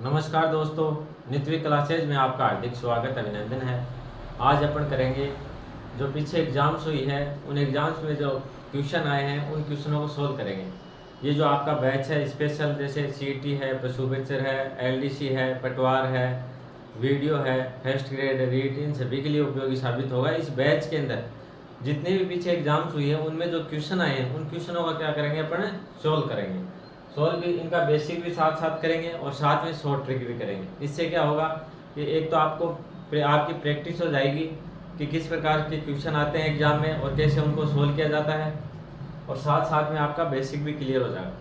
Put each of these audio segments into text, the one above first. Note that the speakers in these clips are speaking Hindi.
नमस्कार दोस्तों, नित्वी क्लासेज में आपका हार्दिक स्वागत अभिनंदन है। आज अपन करेंगे जो पीछे एग्जाम्स हुई है उन एग्जाम्स में जो क्वेश्चन आए हैं उन क्वेश्चनों को सोल्व करेंगे। ये जो आपका बैच है स्पेशल, जैसे सीईटी है, पशु पिक्चर है, एलडीसी है, पटवार है, वीडियो है, फर्स्ट ग्रेड, रीट, इन सभी के लिए उपयोगी साबित होगा। इस बैच के अंदर जितने भी पीछे एग्जाम्स हुई है उनमें जो क्वेश्चन आए हैं उन क्वेश्चनों का क्या करेंगे, अपन सोल्व करेंगे। सोल्व भी इनका बेसिक भी साथ साथ करेंगे और साथ में शॉर्ट ट्रिक भी करेंगे। इससे क्या होगा कि एक तो आपको आपकी प्रैक्टिस हो जाएगी कि किस प्रकार के क्वेश्चन आते हैं एग्जाम में और कैसे उनको सोल्व किया जाता है, और साथ साथ में आपका बेसिक भी क्लियर हो जाएगा।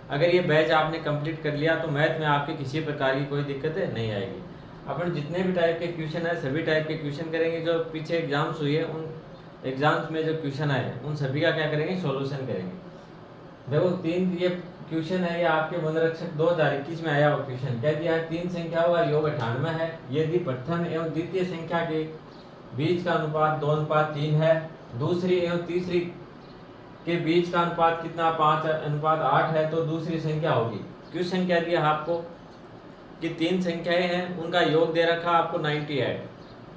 अगर ये बैच आपने कंप्लीट कर लिया तो मैथ में आपके किसी प्रकार की कोई दिक्कत नहीं आएगी। अपन जितने भी टाइप के क्वेश्चन है सभी टाइप के क्वेश्चन करेंगे। जो पीछे एग्जाम्स हुई है उन एग्जाम्स में जो क्वेश्चन आए उन सभी का क्या करेंगे, सोल्यूशन करेंगे। देखो तीन ये क्वेश्चन है, ये आपके वनरक्षक 2021 में आया हुआ क्वेश्चन। क्या दिया है, तीन संख्याओं का योग 98 है यदि प्रथम एवं द्वितीय संख्या के बीच का अनुपात 2:3 है, दूसरी एवं तीसरी के बीच का अनुपात कितना 5:8 है, तो दूसरी संख्या होगी। क्वेश्चन क्या दिया आपको कि तीन संख्याएं हैं उनका योग दे रखा आपको 98।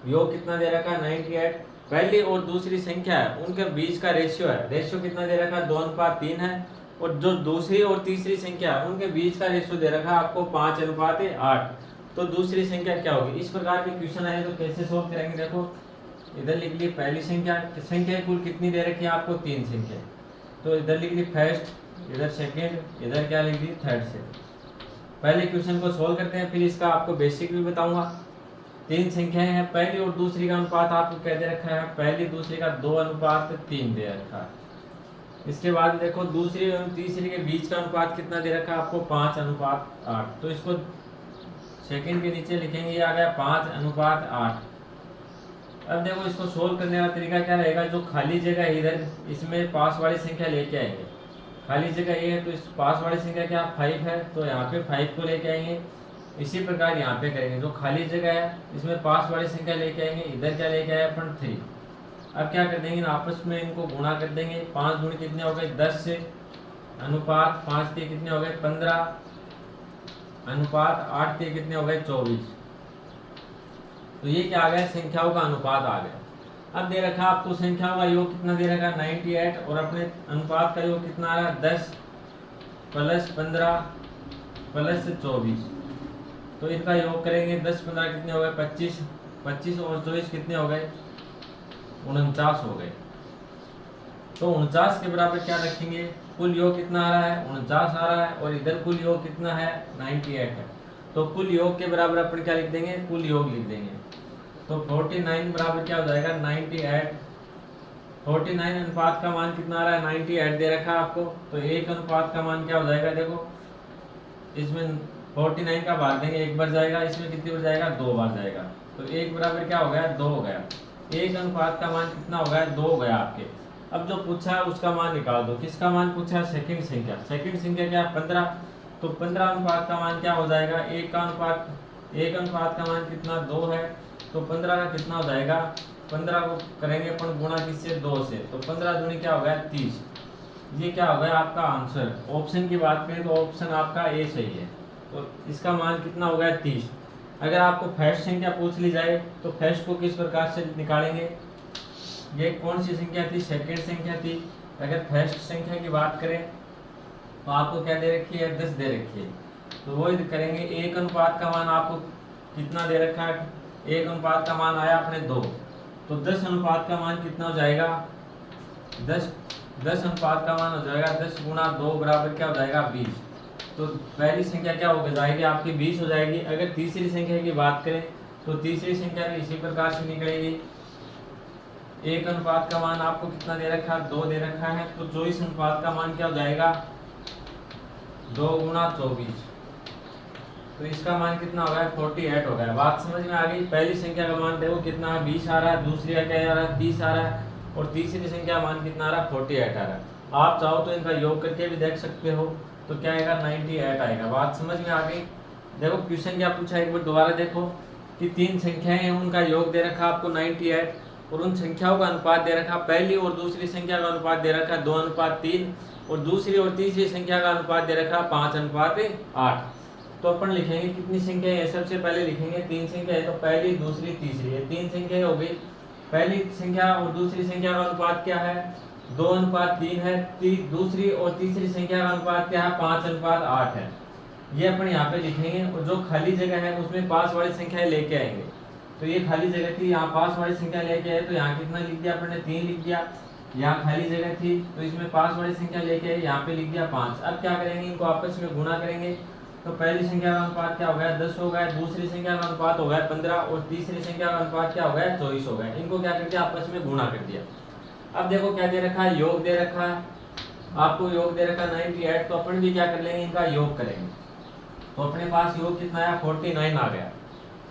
योग कितना दे रखा है, 98। पहली और दूसरी संख्या है उनके बीच का रेशियो है, रेशियो कितना दे रखा है, 2:3 है। और जो दूसरी और तीसरी संख्या है उनके बीच का रेशियो दे रखा है आपको 5:8। तो दूसरी संख्या क्या होगी। इस प्रकार के क्वेश्चन आए तो कैसे सोल्व करेंगे। देखो इधर लिख ली पहली संख्या कुल कितनी दे रखी है आपको, तीन संख्या। तो इधर लिख ली फर्स्ट, इधर सेकेंड, इधर क्या लिख दी, थर्ड से। पहले क्वेश्चन को सोल्व करते हैं, फिर इसका आपको बेसिक भी बताऊंगा। तीन संख्याएं हैं, पहली और दूसरी का अनुपात आपको क्या दे रखा है, पहली दूसरी का 2:3 दे रखा है। इसके बाद देखो दूसरी और तीसरी के बीच का अनुपात कितना दे रखा है आपको, 5:8। तो इसको सेकंड के नीचे लिखेंगे, ये आ गया 5:8। अब देखो इसको सोल्व करने का तरीका क्या रहेगा, जो खाली जगह है इधर इसमें पास वाली संख्या लेके आएंगे। खाली जगह ये है तो इस पास वाली संख्या क्या 5 है, तो यहाँ पे 5 को लेके आएंगे। इसी प्रकार यहाँ पे करेंगे, जो खाली जगह है इसमें पास वाली संख्या लेके आएंगे। इधर क्या लेके आए अपन, 3। अब क्या कर देंगे, आपस में इनको गुणा कर देंगे। 5 गुणे कितने हो गए, 10 से, अनुपात 5 के कितने हो गए, 15, अनुपात 8 के कितने हो गए, 24। तो ये क्या आ गया, संख्याओं का अनुपात आ गया। अब दे रखा आपको संख्याओं का योग कितना दे रखा, 98, और अपने अनुपात का योग कितना आ रहा है, 10 + 15 + 24। तो इनका योग करेंगे, 10 15 कितने हो गए, 25, 25 और 24 कितने हो गए, 49 हो गए। तो 49 के बराबर क्या रखेंगे, कुल योग कितना आ रहा है, 49 आ रहा है, और इधर कुल योग कितना है, 98 है। तो कुल योग के बराबर अपन क्या लिख देंगे, कुल योग लिख देंगे। तो 49 बराबर क्या हो जाएगा, 98। 49 अनुपात का मान कितना आ रहा है, 98 दे रखा है आपको। तो एक अनुपात का मान क्या हो जाएगा, देखो इसमें 49 का भाग देंगे, एक बार जाएगा, इसमें कितनी बार जाएगा, 2 बार जाएगा। तो एक बराबर क्या हो गया, 2 हो गया। एक अनुपात का मान कितना हो गया, 2 हो गया आपके। अब जो पूछा है उसका मान निकाल दो। किसका मान पूछा है, सेकंड संख्या। सेकंड संख्या क्या है, 15। तो 15 अनुपात का मान क्या हो जाएगा, एक अनुपात का मान कितना, 2 है। तो 15 का कितना हो जाएगा, 15 को करेंगे अपन गुणा किससे, 2 से। तो 15 दूनी क्या हो गया, 30। ये क्या हो गया आपका आंसर। ऑप्शन की बात करें तो ऑप्शन आपका ए सही है। तो इसका मान कितना हो गया, 30। अगर आपको फर्स्ट संख्या पूछ ली जाए तो फर्स्ट को किस प्रकार से निकालेंगे, ये कौन सी संख्या थी, सेकंड संख्या थी। अगर फर्स्ट संख्या की बात करें तो आपको क्या दे रखी है, 10 दे रखी है। तो वो करेंगे, एक अनुपात का मान आपको कितना दे रखा है, एक अनुपात का मान आया अपने 2। तो 10 अनुपात का मान कितना हो जाएगा, 10 अनुपात का मान हो जाएगा 10 × 2 बराबर क्या हो जाएगा, 20। तो पहली संख्या क्या हो जाएगी आपकी, 20 हो जाएगी। अगर तीसरी संख्या की बात करें तो तीसरी संख्या भी इसी प्रकार से निकलेगी। एक अनुपात का मान आपको कितना दे रखा है, 2 दे रखा है। तो 24 अनुपात का मान क्या हो जाएगा, 2 × 24। तो इसका मान कितना हो गया, 48 हो गया। बात समझ में आ गई। पहली संख्या का मान देखो कितना है, 20 आ रहा है। दूसरी का क्या आ रहा है, 30 आ रहा है। और तीसरी संख्या मान कितना आ रहा है, 48 आ रहा है। आप चाहो तो इनका योग करके भी देख सकते हो। तो क्या आएगा, 98 आएगा। बात समझ में आ गई। देखो क्वेश्चन क्या पूछा, एक बार दोबारा देखो कि तीन संख्याएं हैं उनका योग दे रखा आपको 98, और उन संख्याओं का अनुपात दे रखा, पहली और दूसरी संख्या का अनुपात दे रखा 2:3, और दूसरी और तीसरी संख्या का अनुपात दे रखा 5:8। तो अपन लिखेंगे कितनी संख्या है, सबसे पहले लिखेंगे 3 संख्या है, तो पहली दूसरी तीसरी है, 3 संख्या हो गई। पहली संख्या और दूसरी संख्या का अनुपात क्या है, 2:3 है। दूसरी और तीसरी संख्या का अनुपात क्या है, 5:8 है। ये अपन यहाँ पे लिखेंगे, और जो खाली जगह है उसमें पास वाली संख्याएं लेके आएंगे। तो ये खाली जगह थी, यहाँ पास वाली संख्या लेके आए, तो यहाँ कितना लिख दिया अपन ने, 3 लिख दिया। यहाँ खाली जगह थी तो इसमें पास वाली संख्या लेके आए, यहाँ पे लिख दिया 5। अब क्या करेंगे, इनको आपस में गुणा करेंगे। तो पहली संख्या का अनुपात क्या हो गया, 10 हो गया। दूसरी संख्या का अनुपात हो गया 15, और तीसरी संख्या का अनुपात क्या हो गया, 24 हो गया। इनको क्या कर दिया, आपस में गुणा कर दिया। अब देखो क्या दे रखा है, योग दे रखा है, आपको योग दे रखा 98। तो अपन भी क्या कर लेंगे, इनका योग करेंगे। तो अपने पास योग कितना आया, 49 आ गया।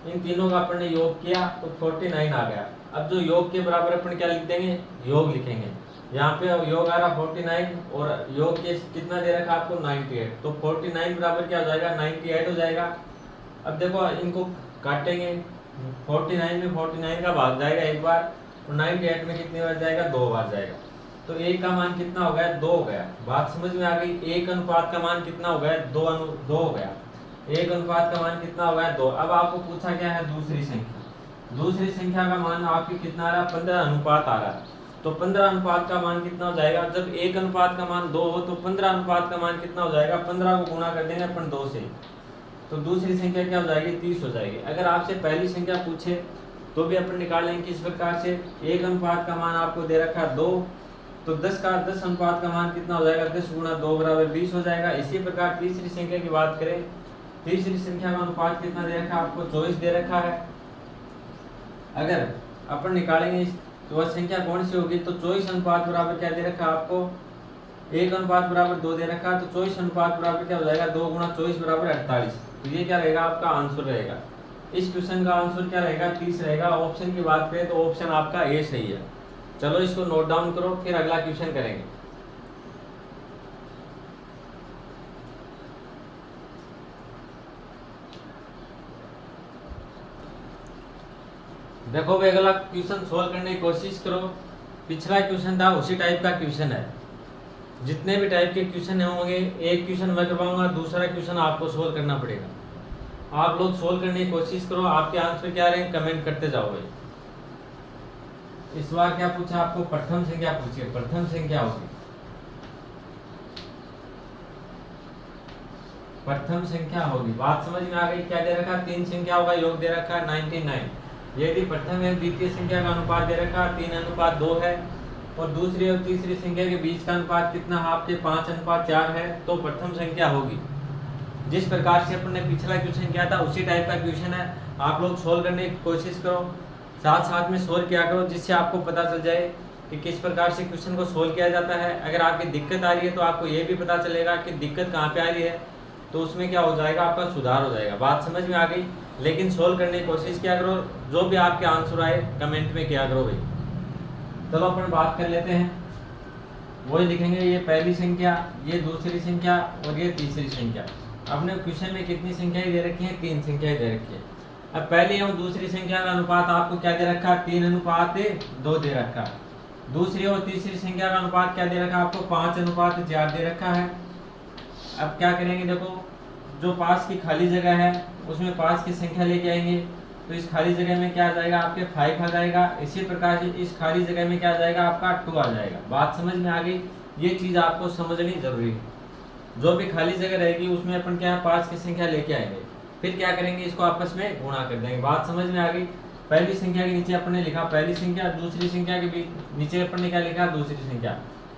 इन तीनों का अपन ने योग किया तो 49 आ गया। अब जो योग के बराबर अपन क्या लिख देंगे, योग लिखेंगे। यहाँ पे योग आ रहा 49, और योग के कितना दे रखा आपको, 98। तो 49 बराबर क्या हो जाएगा, 98 हो जाएगा। अब देखो इनको काटेंगे, 49 में 49 का भाग जाएगा एक बार, और 98 में कितने बार जाएगा, 2 बार जाएगा। तो एक का मान कितना हो गया, 2 हो गया। बात समझ में आ गई। एक अनुपात का मान कितना हो गया, 2 हो गया। एक अनुपात का मान कितना हो गया, 2। अब आपको पूछा क्या है, दूसरी संख्या। दूसरी संख्या का मान आपकी कितना आ रहा है, 15 अनुपात आ रहा है। तो 15 अनुपात का मान कितना हो जाएगा, जब एक अनुपात का मान 2 हो तो 15 अनुपात का मान कितना हो जाएगा, 15 को गुणा कर देंगे अपन 2 से, तो दूसरी संख्या क्या हो जाएगी, 30 हो जाएगी। अगर आपसे पहली संख्या पूछे तो भी अपन निकाल लेंगे किस प्रकार से, एक अनुपात का मान आपको दे रखा है 2, तो 10 अनुपात का मान कितना हो जाएगा, 10 गुणा 2 बराबर 20 हो जाएगा। इसी प्रकार तीसरी संख्या की बात करें, तीसरी संख्या का अनुपात कितना दे रखा है आपको, 24 दे रखा है। अगर अपन निकालेंगे तो वह संख्या कौन सी होगी, तो 24 अनुपात बराबर क्या दे रखा है आपको, 1 अनुपात बराबर 2 दे रखा है। तो 24 अनुपात बराबर क्या हो जाएगा, 2 गुणा 24 बराबर 48। तो ये क्या रहेगा, आपका आंसर रहेगा। इस क्वेश्चन का आंसर क्या रहेगा, 30 रहेगा। ऑप्शन की बात करें तो ऑप्शन आपका ए सही है। चलो इसको नोट डाउन करो, फिर अगला क्वेश्चन करेंगे। देखो भाई अगला क्वेश्चन सोल्व करने की कोशिश करो। पिछला क्वेश्चन था उसी टाइप का क्वेश्चन है। जितने भी टाइप के क्वेश्चन होंगे, एक क्वेश्चन मैं करवाऊंगा, दूसरा क्वेश्चन आपको सोल्व करना पड़ेगा। आप लोग सोल्व करने की कोशिश करो, आपके आंसर क्या रहे कमेंट करते जाओ भाई। इस बार क्या पूछा आपको, प्रथम संख्या पूछी है, प्रथम संख्या होगी, प्रथम संख्या होगी। बात समझ में आ गई। क्या दे रखा, 3 संख्या होगा, योग दे रखा 99। यदि प्रथम एवं द्वितीय संख्या का अनुपात दे रखा 3:2 है, और दूसरी और तीसरी संख्या के बीच का अनुपात कितना है आपके, 5:4 है, तो प्रथम संख्या होगी। जिस प्रकार से अपन ने पिछला क्वेश्चन किया था उसी टाइप का क्वेश्चन है। आप लोग सोल्व करने की कोशिश करो, साथ साथ में सोल्व किया करो, जिससे आपको पता चल जाए कि किस प्रकार से क्वेश्चन को सोल्व किया जाता है। अगर आपकी दिक्कत आ रही है तो आपको ये भी पता चलेगा कि दिक्कत कहाँ पे आ रही है, तो उसमें क्या हो जाएगा, आपका सुधार हो जाएगा। बात समझ में आ गई। लेकिन सोल्व करने की कोशिश किया करो, जो भी आपके आंसर आए कमेंट में किया करो भाई। चलो अपन बात कर लेते हैं, वही लिखेंगे, ये पहली संख्या, ये दूसरी संख्या और ये तीसरी संख्या। अपने क्वेश्चन में कितनी संख्याएं दे रखी हैं, 3 संख्याएं दे रखी है। अब पहली एवं दूसरी संख्या का अनुपात आपको क्या दे रखा है, 3:2 दे रखा है। दूसरी और तीसरी संख्या का अनुपात क्या दे रखा है आपको, 5:4 दे रखा है। अब क्या करेंगे, देखो जो पास की खाली जगह है उसमें 5 की संख्या लेके आएंगे, तो इस खाली जगह में क्या आ जाएगा आपके 5 आ जाएगा। इसी प्रकार से इस खाली जगह में क्या आ जाएगा आपका 2 आ जाएगा। बात समझ में आ गई। ये चीज़ आपको समझनी जरूरी है। जो भी खाली जगह रहेगी उसमें अपन क्या है 5 की संख्या लेके आएंगे, फिर क्या करेंगे, इसको आपस में गुणा कर देंगे। बात समझ में आ गई। पहली संख्या के नीचे अपन ने लिखा पहली संख्या, दूसरी संख्या के बीच नीचे अपन ने क्या लिखा, दूसरी संख्या।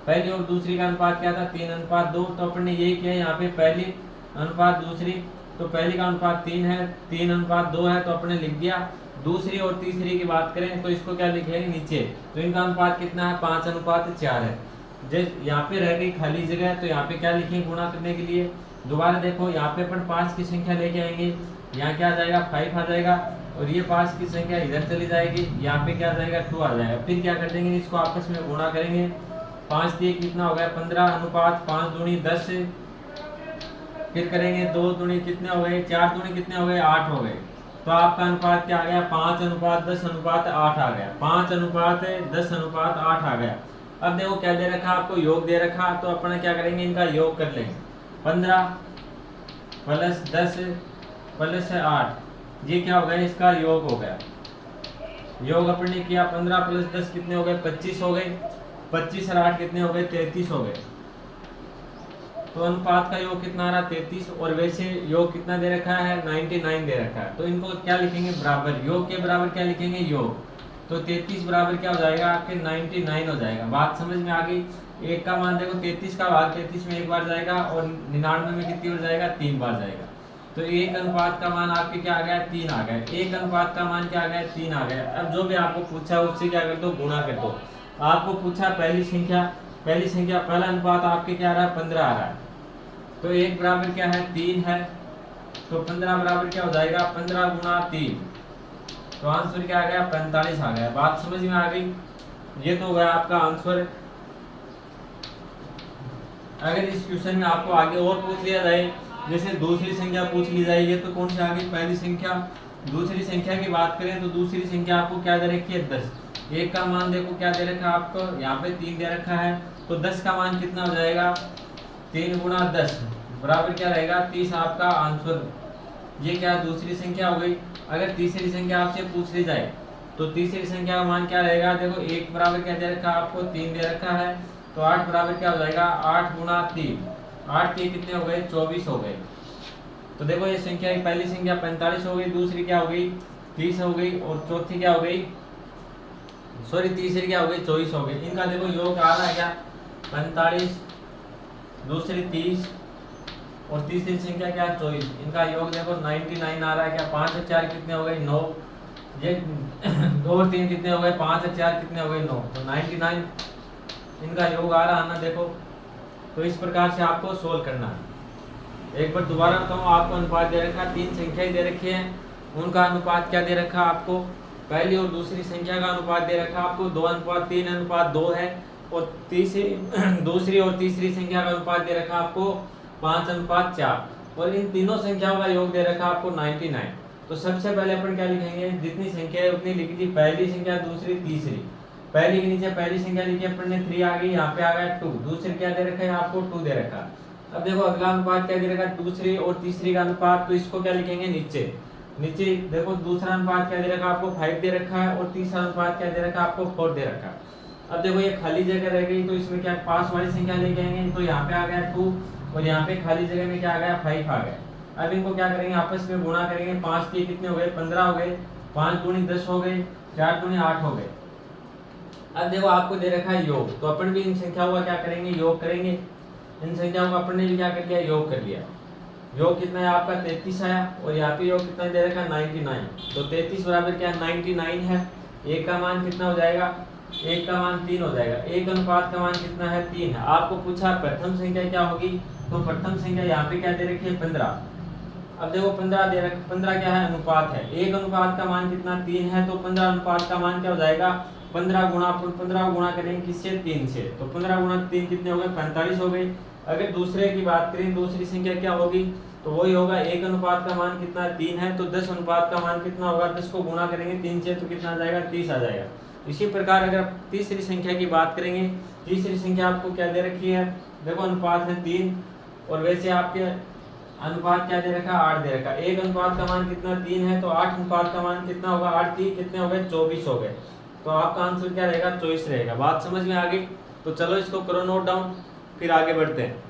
पहली और दूसरी का अनुपात क्या था, 3:2। तो अपन ने यही किया, यहाँ पे पहली अनुपात दूसरी, तो पहली का अनुपात 3 है, 3:2 है, तो अपने लिख दिया। दूसरी और तीसरी की बात करें तो इसको क्या लिखेंगे नीचे, तो इनका अनुपात कितना है, 5:4 है। जैसे यहाँ पे रह गई खाली जगह, तो यहाँ पे क्या लिखेंगे गुणा करने के लिए। दोबारा देखो यहाँ पे अपन 5 की संख्या लेके आएंगे, यहाँ क्या आ जाएगा 5 आ जाएगा, और ये 5 की संख्या इधर चली जाएगी, यहाँ पे क्या आ जाएगा 2 आ जाएगा। फिर क्या कर देंगे, इसको आपस में गुणा करेंगे। 5 दिए कितना हो गया 15, अनुपात 5 दूनी 10। फिर करेंगे 2 दूनी कितने हो गए, 4 दूनी कितने हो गए 8 हो गए। तो आपका अनुपात क्या आ गया, 5:10:8 आ गया। 5:10:8 आ गया। अब देखो क्या दे रखा आपको, योग दे रखा, तो अपन क्या करेंगे इनका योग कर लेंगे। 15 प्लस 10 प्लस 8, ये क्या हो गया, इसका योग हो गया। योग अपन ने किया 15 प्लस 10 कितने हो गए, 25 हो गए। 25 और 8 कितने हो गए, 33 हो गए। तो अनुपात का योग कितना आ रहा, 33। और वैसे योग कितना दे रखा है, 99 दे रखा है। तो इनको क्या लिखेंगे, बराबर। योग के बराबर क्या लिखेंगे, योग। तो 33 बराबर क्या हो जाएगा, आपके 99 हो जाएगा। बात समझ में आ गई। एक का मान देखो, 33 का भाग 33 में एक बार जाएगा और 99 में कितनी बार जाएगा, 3 बार जाएगा। तो एक अनुपात का मान आपके क्या आ गया, 3 आ गया। एक अनुपात का मान क्या आ गया, 3 आ गया। अब जो भी आपको पूछा उससे क्या कर दो, गुणा कर दो। आपको पूछा पहली संख्या, पहला अनुपात आपके क्या आ रहा है, 15 आ रहा है। तो एक बराबर क्या है, 3 है। तो 15 बराबर क्या हो जाएगा, 15 गुणा 3। तो आंसर क्या आ गया, 45 आ गया। बात समझ में आ गई। ये तो हो गया आपका आंसर। अगर इस क्वेश्चन में आपको आगे और पूछ लिया जाए, जैसे दूसरी संख्या पूछ ली जाए, ये तो कौन सी आ गई, पहली संख्या। दूसरी संख्या की बात करें तो दूसरी संख्या आपको क्या दे रखी है, 10। एक का मान देखो क्या दे रखा है आपको, यहाँ पे 3 दे रखा है। तो 10 का मान कितना हो जाएगा, 3 गुणा 10 बराबर क्या रहेगा, 30 आपका आंसर। ये क्या दूसरी संख्या हो गई। अगर तीसरी संख्या आपसे पूछ ली जाए तो तीसरी संख्या का मान क्या रहेगा, देखो 1 बराबर क्या दे रखा है आपको, 3 दे रखा है। तो 8 बराबर क्या हो जाएगा, 8 गुणा 3। 8 के कितने हो गए, 24 हो गए। तो देखो ये संख्या की पहली संख्या 45 हो गई, दूसरी क्या हो गई, 30 हो गई, और चौथी क्या हो गई, तीसरी क्या हो गई, 24 हो गई। इनका देखो योग आ रहा है क्या, 45, दूसरी 30 और तीसरी संख्या क्या, 24। इनका योग देखो 99 आ रहा है क्या। 5 और 4 कितने हो गए, 9। ये 2 और 3 कितने हो गए, 5 और 4 कितने हो गए, 9। तो 99 इनका योग आ रहा है ना, देखो। तो इस प्रकार से आपको सोल्व करना है। एक बार दोबारा बताऊँ, आपको अनुपात दे रखा, 3 संख्याएं दे रखी हैं, उनका अनुपात क्या दे रखा आपको, पहली और दूसरी संख्या का अनुपात दे रखा आपको 2:3:2 है। और दूसरी और तीसरी संख्या का अनुपात दे रखा आपको 5:4। और इन तीनों संख्याओं का योग दे रखा आपको 99। तो सबसे पहले अपन क्या लिखेंगे, जितनी संख्या है उतनी लिख दी, पहली संख्या, दूसरी, तीसरी। पहली के नीचे पहली संख्या लिखी अपन ने, 3 आ गई, यहाँ पे आ गया 2। दूसरी क्या दे रखा है आपको, 2 दे रखा। अब देखो अगला अनुपात क्या दे रखा है, दूसरी और तीसरी का अनुपात। तो इसको क्या लिखेंगे, नीचे देखो दूसरा अनुपात क्या दे रखा आपको, 5 दे रखा है। और तीसरा अनुपात क्या दे रखा आपको, 4 दे रखा। अब देखो ये खाली जगह रह गई, तो इसमें क्या पास वाली संख्या लेके आएंगे। तो यहाँ पे आ गया 2 और यहाँ पे खाली जगह में क्या आ गया, 5 आ गया। अब इनको क्या करेंगे, आपस में गुणा करेंगे। 5 के कितने हो गए, 15 हो गए। 5 दूनी 10 हो गए, 4 दूनी 8 हो गए। अब देखो आपको दे रखा है योग, तो अपन भी इन संख्याओं का क्या करेंगे, योग करेंगे। इन संख्याओं का अपन ने भी क्या कर लिया, योग कर लिया। योग कितना है आपका, 33 आया। और यहाँ पे योग कितना दे रखा है, 99। तो 33 बराबर क्या है, 99 है। एक का मान कितना हो जाएगा, एक का मान 3 हो जाएगा। एक अनुपात का मान कितना है, 3 है। आपको पूछा प्रथम संख्या क्या होगी, तो प्रथम संख्या यहाँ पे क्या दे रखी है, 15। अब देखो 15 दे रखा, 15 क्या है, अनुपात है। एक अनुपात का मान कितना, 3 है। तो 15 अनुपात का मान क्या हो जाएगा, 15 गुणा करेंगे किससे, 3 से। तो 15 गुणा 3 कितने हो गए, 45 हो गए। अगर दूसरे की बात करें, दूसरी संख्या क्या होगी, तो वही होगा। एक अनुपात का मान कितना, 3 है। तो 10 अनुपात का मान कितना होगा, 10 को गुणा करेंगे 3 से, तो कितना आ जाएगा, 30 आ जाएगा। इसी प्रकार अगर तीसरी संख्या की बात करेंगे, तीसरी संख्या आपको क्या दे रखी है, देखो अनुपात है 3। और वैसे आपके अनुपात क्या दे रखा, 8 दे रखा। एक अनुपात का मान कितना, 3 है। तो 8 अनुपात का मान कितना होगा, 8 3 कितने हो गए, 24 हो गए। तो आपका आंसर क्या रहेगा, 24 रहेगा। बात समझ में आ गई। तो चलो इसको करो नोट डाउन, फिर आगे बढ़ते हैं।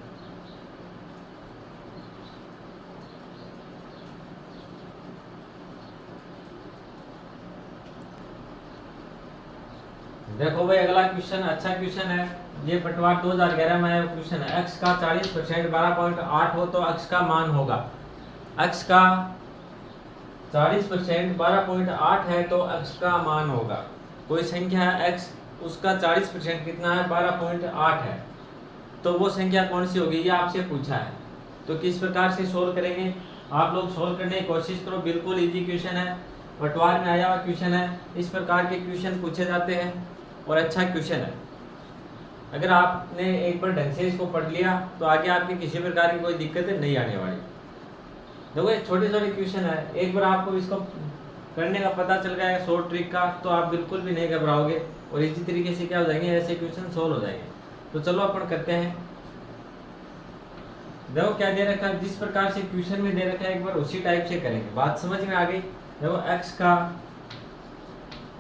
देखो भाई अगला क्वेश्चन अच्छा क्वेश्चन है। ये पटवार 2011 में आया क्वेश्चन है। x का 40% 12.8 हो तो x का मान होगा। x का 40% 12.8 है तो x का मान होगा। कोई संख्या है x, उसका 40% कितना है, 12.8 है। तो वो संख्या कौन सी होगी, ये आपसे पूछा है। तो किस प्रकार से सोल्व करेंगे, आप लोग सोल्व करने की कोशिश करो। बिल्कुल इजी क्वेश्चन है, पटवार में आया हुआ क्वेश्चन है। इस प्रकार के क्वेश्चन पूछे जाते हैं और अच्छा क्वेश्चन है। अगर आपने एक बार ढंग से इसको पढ़ लिया तो आगे आपकी किसी प्रकार की कोई दिक्कतें नहीं आने वाली। देखो ये छोटे छोटे क्वेश्चन है, एक बार आपको इसको करने का पता चल गया है शॉर्ट ट्रिक का, तो आप बिल्कुल भी नहीं घबराओगे और इसी तरीके से क्या हो जाएंगे, ऐसे क्वेश्चन सोल्व हो जाएंगे। तो चलो अपन करते हैं। देखो क्या दे रखा है, जिस प्रकार से क्वेश्चन में दे रखा है एक बार उसी टाइप से करेंगे। बात समझ में आ गई। देखो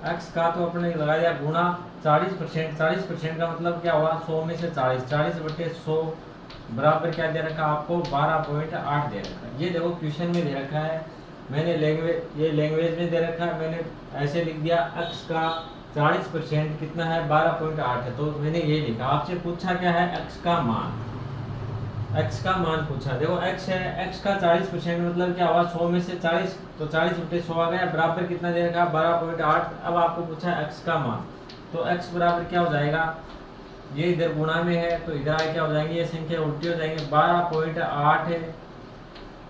x का तो अपने लगा दिया गुणा 40%। 40% का मतलब क्या हुआ, 100 में से 40, 40/100 बराबर क्या दे रखा है आपको, 12.8 दे रखा है। ये देखो क्वेश्चन में दे रखा है, मैंने लैंग्वेज में दे रखा है, मैंने ऐसे लिख दिया x का 40% कितना है, 12.8 है, तो मैंने ये लिखा। आपसे पूछा क्या है, x का मान, x का मान पूछा। देखो x है, x का 40% मतलब क्या हुआ, 100 में से 40, तो 40/100 आ गया, बराबर कितना दे रखा, 12.8। अब आपको पूछा x का मान, तो x बराबर क्या हो जाएगा, ये इधर गुणा में है तो इधर आगे क्या हो जाएंगे, ये संख्या उल्टी हो जाएंगे। 12.8 है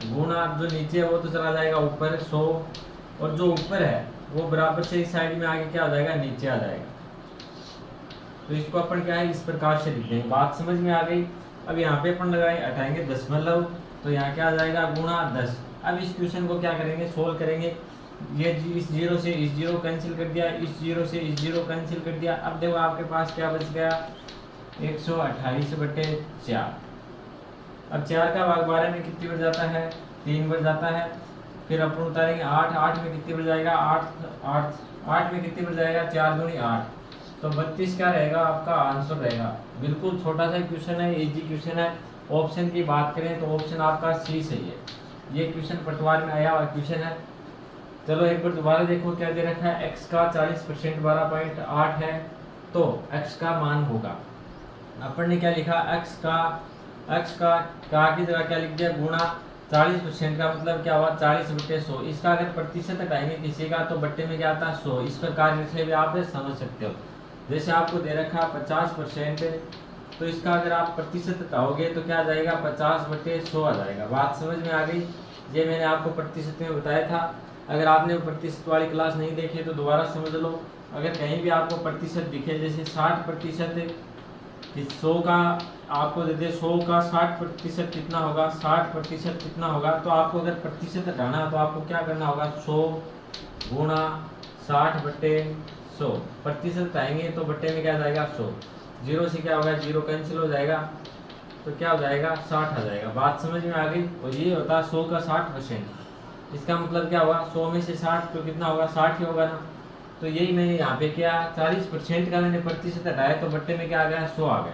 गुणा, जो नीचे है वो तो चला जाएगा ऊपर 100, और जो ऊपर है वो बराबर से इस साइड में आगे क्या हो जाएगा, नीचे आ जाएगा। तो इसको अपन क्या है, इस प्रकार से लिख देंगे। बात समझ में आ गई। अब यहाँ पे अपन लगाए हटाएंगे दशमलव, तो यहाँ क्या आ जाएगा, गुणा 10। अब इस क्वेश्चन को क्या करेंगे, सोल्व करेंगे। ये इस जीरो से इस जीरो कैंसिल कर दिया, इस जीरो से इस जीरो कैंसिल कर दिया। अब देखो आपके पास क्या बच गया, 128/4। अब 4 का भाग 12 में कितनी बढ़ जाता है, 3 बढ़ जाता है। फिर अपन उतारेंगे 8, 8 में कितनी बढ़ जाएगा, 8 में कितनी बढ़ जाएगा, 4 दूनी 8, तो 32 क्या रहेगा आपका आंसर रहेगा। बिल्कुल छोटा सा क्वेश्चन है, इजी क्वेश्चन है। ऑप्शन की बात करें तो ऑप्शन आपका सी सही है। ये क्वेश्चन पटवार में आया हुआ क्वेश्चन है। चलो एक बार दोबारा देखो क्या दे रखा है, x का 40% 12.8 है, तो x का मान होगा, अपन ने क्या लिखा, x का की जगह क्या लिख दिया, गुणा 40% का मतलब क्या हुआ, 40/100। इसका अगर प्रतिशत हटाएंगे किसी का तो बट्टे में क्या आता है, 100। इस प्रकार से भी आप समझ सकते हो। जैसे आपको दे रखा 50%, तो इसका अगर आप प्रतिशत हटाओगे तो क्या आ जाएगा, 50/100 आ जाएगा। बात समझ में आ गई। ये मैंने आपको प्रतिशत में बताया था। अगर आपने प्रतिशत वाली क्लास नहीं देखी तो दोबारा समझ लो। अगर कहीं भी आपको प्रतिशत दिखे, जैसे 60%, 100 का आपको दे दे, 100 का 60% कितना होगा, 60% कितना होगा, तो आपको अगर प्रतिशत हटाना है तो आपको क्या करना होगा, 100 गुणा 60/100। प्रतिशत हटाएंगे तो बट्टे में क्या आ जाएगा, 100। जीरो से क्या होगा, जीरो कैंसिल हो जाएगा, तो क्या हो जाएगा, 60 आ जाएगा। बात समझ में आ गई। और ये होता है 100 का 60%। इसका मतलब क्या हुआ, 100 में से 60 तो कितना होगा, 60 ही होगा ना। तो यही मैंने यहाँ पे किया, 40% का मैंने प्रतिशत हटाया तो बट्टे में क्या आ गया, 100 आ गया।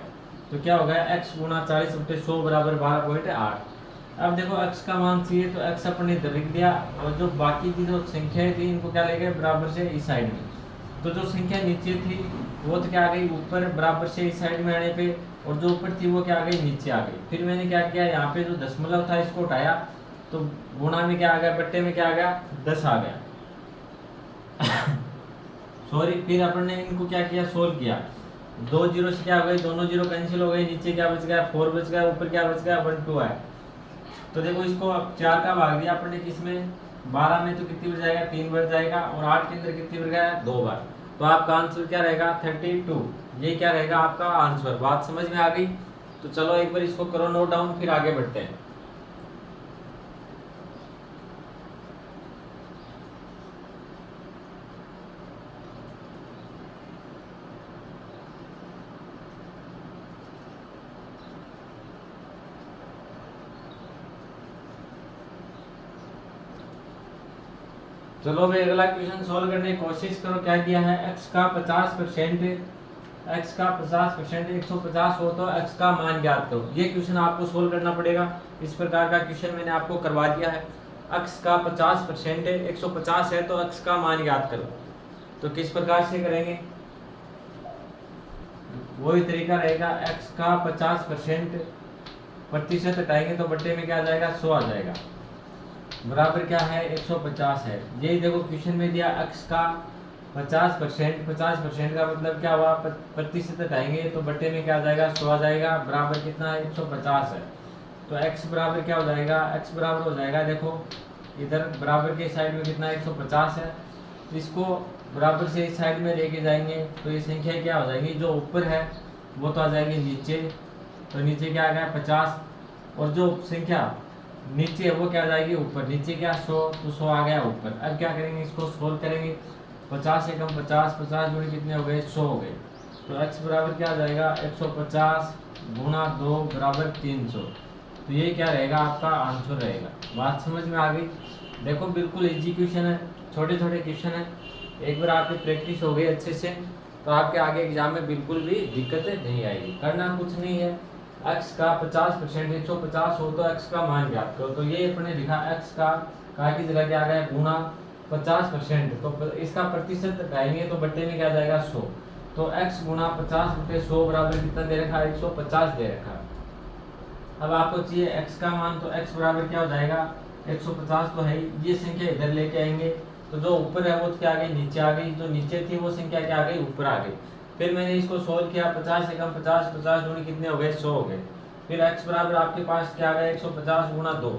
तो क्या हो गया, x गुणा 40/100 बराबर 12.8। अब देखो x का मान चाहिए तो x अपने इधर लिख दिया, और जो बाकी की जो संख्या थी इनको क्या ले गए बराबर से इस साइड में। तो जो संख्या नीचे थी वो तो क्या आ गई ऊपर बराबर से इस साइड में आने पे, और जो ऊपर थी वो क्या आ गई, नीचे आ गई। फिर मैंने क्या किया, यहाँ पे जो दशमलव था इसको उठाया, तो गुणा में क्या आ गया, बट्टे में क्या आ गया, 10 आ गया। सॉरी। फिर अपन ने इनको क्या किया, सोल्व किया। 2 जीरो से क्या हो गई, दोनों जीरो कैंसिल हो गए, नीचे क्या बच गया, 4 बच गया, ऊपर क्या बच गया, 1 2 है। तो देखो इसको अब 4 का भाग दिया अपन ने किसमें, 12 में, तो कितनी बढ़ जाएगा, 3 बढ़ जाएगा, और 8 के अंदर कितनी बढ़ गया, 2 बार। तो आपका आंसर क्या रहेगा, 32। ये क्या रहेगा आपका आंसर। बात समझ में आ गई। तो चलो एक बार इसको करो नोट डाउन, फिर आगे बढ़ते हैं। चलो भाई अगला क्वेश्चन सोल्व करने की कोशिश करो। क्या दिया है, x का 50%, 150 हो तो x का मान ज्ञात करो। ये क्वेश्चन आपको सोल्व करना पड़ेगा। इस प्रकार का क्वेश्चन मैंने आपको करवा दिया है। x का 50% है, 150 है, तो x का मान ज्ञात करो। तो किस प्रकार से करेंगे, वही तरीका रहेगा। x का 50% प्रतिशत हटाएंगे तो बट्टे में क्या आ जाएगा, 100 आ जाएगा, बराबर क्या है, 150 है। यही देखो क्वेश्चन में दिया, x का 50% का मतलब क्या हुआ, प्रतिशत हटाएंगे तो बट्टे में क्या आ जाएगा, 100 आ जाएगा, बराबर कितना है, 150 है। तो x बराबर क्या हो जाएगा, x बराबर हो जाएगा, देखो इधर बराबर के साइड में कितना 150 है, तो इसको बराबर से इस साइड में लेके जाएंगे तो ये संख्या क्या हो जाएगी, जो ऊपर है वो तो आ जाएगी नीचे, तो नीचे क्या आ गया 50, और जो संख्या नीचे है वो क्या आ जाएगी ऊपर, नीचे क्या 100, तो 100 आ गया ऊपर। अब क्या करेंगे, इसको सोल्व करेंगे। 50 से कम 50, 50 गुणे कितने हो गए, 100 हो गए। तो x बराबर क्या आ जाएगा, 150 गुणा 2 बराबर 300। तो ये क्या रहेगा, आपका आंसर रहेगा। बात समझ में आ गई। देखो बिल्कुल इजी क्वेश्चन है, छोटे छोटे क्वेश्चन है। एक बार आपकी प्रैक्टिस हो गई अच्छे से तो आपके आगे एग्जाम में बिल्कुल भी दिक्कत नहीं आएगी। करना कुछ नहीं है, x का 50% 150 हो तो x का मान ज्ञात करो। तो ये अपने लिखा x का की जगह क्या आ गया गुना 50%, तो इसका प्रतिशत हटाएंगे तो बट्टे में क्या जाएगा 100। तो x गुना 50/100 बराबर कितना दे रखा है, 150 दे रखा है। अब आपको चाहिए x का मान, तो x बराबर क्या हो जाएगा 150 तो है ही। ये संख्या इधर लेके आएंगे तो जो ऊपर है वो क्या आ गई नीचे आ गई, जो नीचे थी वो संख्या क्या आ गई ऊपर आ गई। फिर मैंने इसको सोल्व किया, 50 से कम 50, 50 दूनी कितने हो गए 100 हो गए। फिर x बराबर आपके पास क्या आ गया 150 गुना 2,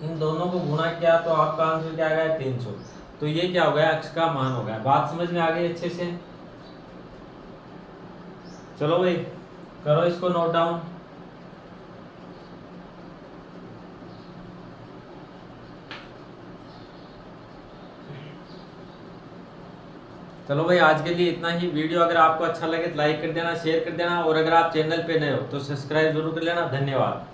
इन दोनों को गुना किया तो आपका आंसर क्या आ गया 300। तो ये क्या हो गया x का मान हो गया। बात समझ में आ गई अच्छे से। चलो भाई करो इसको नोट डाउन। चलो भाई आज के लिए इतना ही। वीडियो अगर आपको अच्छा लगे तो लाइक कर देना, शेयर कर देना, और अगर आप चैनल पे नए हो तो सब्सक्राइब जरूर कर लेना। धन्यवाद।